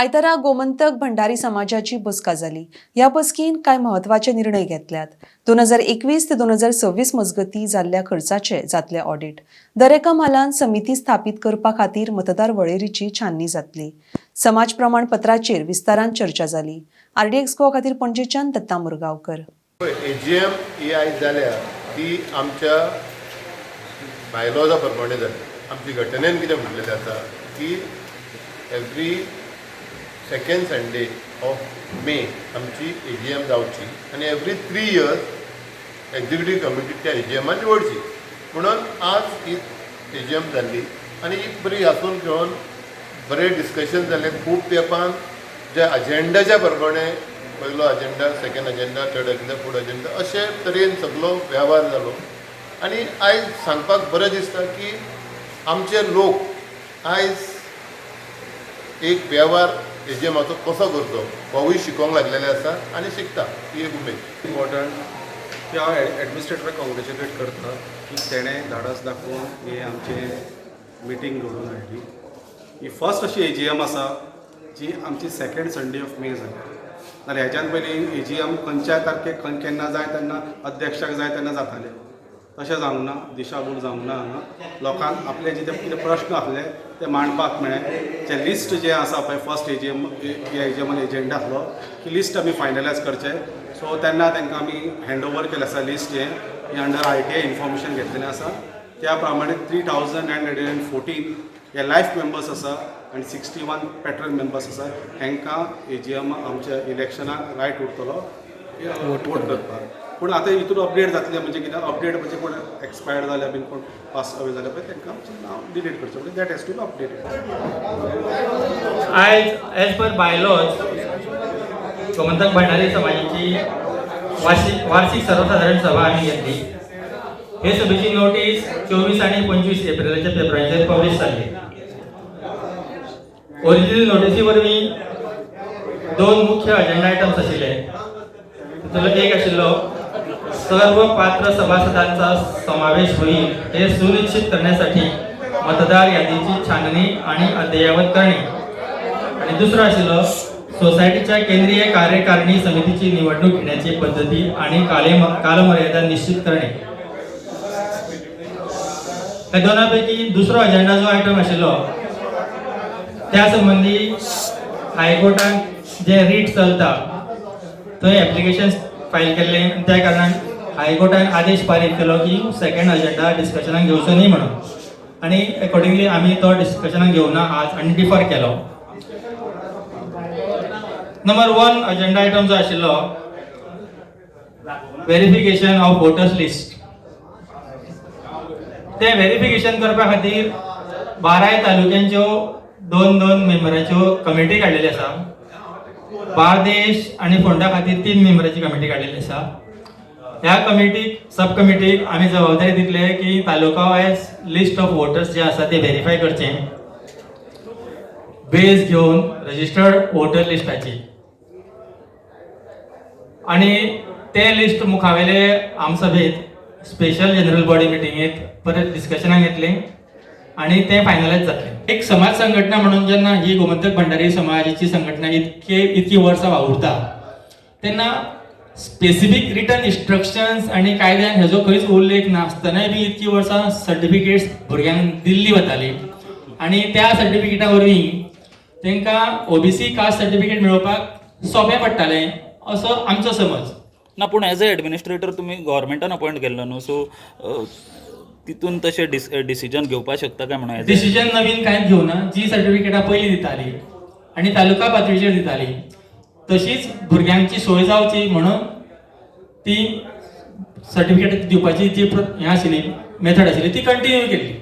आयतारा गोमंतक भंडारी समाजाची बसका जाली। ह्या बसकेन काय महत्वाचे निर्णय घेतल्यात। 2021 ते 2026 मजगती जाल्ल्या खर्चाचे जातले ऑडिट। दरेका म्हालान समिती स्थापित करपा खातीर मतदार वळेरीची छाननी जातली। समाज प्रमाणपत्राचेर विस्तारान चर्चा जाली। RDX गोवा खातीर पणजेच्यान दत्ता मुरगांवकर। AGM ही आयज जाल्या ती आमच्या बायलॉजा प्रमाणे जाली। आमची घटनेन कितें म्हटलेलें आसा की every second Sunday of May आमची AGM जावची आनी एवरी 3 इयर्स एक्झिक्युटीव कमिटी त्या AGMान निवडची म्हणून आज ही AGM जाल्ली आनी ही बरी हातून घेवन बरें डिस्कशन जालें। खूब तेंपान जे अजेंडाच्या प्रमाणे पयलो agenda, second agenda, third agenda, fourth agenda अशे तरेन सगळो वेव्हार जालो आनी आयज सांगपाक बरें दिसता की आमचे लोक आयज एक वेव्हार AGMाचो कसो करचो होवूय शिकोवंक लागलेले आसा आनी शिकता। ही एक उमेद इम्पॉर्टंट की हांव एडमिनिस्ट्रेटराक कॉंग्रेच्युलेट करता की तेणें धाडस दाखोवन ही आमची मिटींग घडोवन हाडली। ही फर्स्ट अशी AGM आसा जी आमची सेकंड संडे ऑफ मे जाली। नाल्यार हेच्यान पयलीं AGM खंयच्या तारखेक केन्ना जाय तेन्ना अध्यक्षाक जाय तेन्ना जातालें, तशें जावंक ना, दिशाभूल जावंक ना। हांगा लोकांक आपले जे कितें प्रश्न आसले ते मांडपाक मेळ्ळे। जे लिस्ट जे आसा पळय फर्स्ट AGMान एजेंडा आसलो की लिस्ट आमी फायनलायज करचे, सो तेन्ना तांकां आमी हँड ओवर केलें आसा लिस्ट हे अंडर RTI इन्फॉर्मेशन घेतलेलें आसा। त्या प्रमाणे 3914 हे लायफ मेंबर्स आसा आनी 61 पेट्रोल मेंबर्स आसा। हांकां AGM आमच्या इलेक्शनाक रायट उरतलो वोट करपाक। पूण आतां हितून अपडेट जातलें म्हणजे कितें अपडेट म्हणजे कोण एक्सपायर्ड जाल्या बीन कोण पास अवे जाल्या पळय तांकां आमचें नांव डिलीट करचें पडटलें। That has to be updated. आयज as per bylaws Gomantak Bhandari समाजाची वार्षिक सर्वसाधारण सभा आम्ही घेतली। हे सभेची नोटीस 24 आणि 25 एप्रिलच्या पेपरांचेर पब्लिश जाल्ली। ओरिजिनल नोटीसी वरवीं 2 मुख्य अजेंडा आयटम्स आशिल्ले। तातूंतलो एक आशिल्लो सर्व पात्र सभासदांचा समावेश होईल हे सुनिश्चित करण्यासाठी मतदार यादीची छाननी आणि अद्ययावत करणे, आणि दुसरो आशिल्लो सोसायटीच्या केंद्रीय कार्यकारिणी समितीची निवडणूक घेण्याची पद्धती आणि कालमर्यादा निश्चित करणे। या दोनांपैकी दुसरो अजेंडा जो आयटम आशिल्लो त्या संबंधी हायकोर्टान जे रीट चलता थंय एप्लिकेशन फायल केल्ले, त्या कारणान हायकोर्टान आदेश पारीत केलो की सेकंड अजेंडा डिस्कशनाक घेवचो न्ही म्हणून, आणि अकॉर्डिंगली आमी तो डिस्कशनाक घेवना आज आनी डिफर केलो। नंबर 1 अजेंडा आयटम जो आशिल्लो व्हेरिफिकेशन ऑफ वोटर्स लिस्ट। ते व्हेरिफिकेशन करपा खातीर 12 तालुक्यांच्यो 2 मेंबराच्यो कमिटी काडलेली आसा। बार्देश आणि फोंडा खातीर 3 मेंबराची कमिटी काडलेली आसा। ह्या कमिटीक सब कमिटीक आमी जबाबदारी दितले की तालुका वायज लिस्ट ऑफ वोटर्स जे आसा ते व्हेरीफाय करचे बेस घेवन रजिस्टर्ड वोटर लिस्टाची, आणि ते लिस्ट मुखावेले आमसभेत स्पेशल जनरल बॉडी मिटिंगेत परत डिस्कशनाक येतले आणि ते फायनलाइज जातले। एक समाज संघटना म्हणून जेन्ना ही गोमंतक भंडारी समाजाची संघटना इतकी वर्सां वावुरता तेन्ना स्पेसिफिक रिटन इन्स्ट्रक्शन्स आणि कायद्यान हेजो खंयच उल्लेख नासतनाय बी इतकी वर्सां सर्टिफिकेट्स भुरग्यांक दिल्ली वताली, आणि त्या सर्टिफिकेटा वरवीं तांकां OBC कास्ट सर्टिफिकेट मेळोवपाक सोंपें पडटालें असो आमचो समज। ना पूण एज अ एडमिनिस्ट्रेटर तुमी गव्हर्मेंटान अपॉयंट केल्लो न्हू, सो तितून तशें डिसिजन घेवपाक शकता काय म्हणून? डिसिजन नवीन कांयच घेवना। जी सर्टिफिकेटां पयलीं दिताली आनी तालुका पातळीचेर दिताली तशीच भुरग्यांची सोय जावची म्हणून ती सर्टिफिकेट दिवपाची जी हें आशिल्ली मेथड आशिल्ली ती कंटिन्यू केली।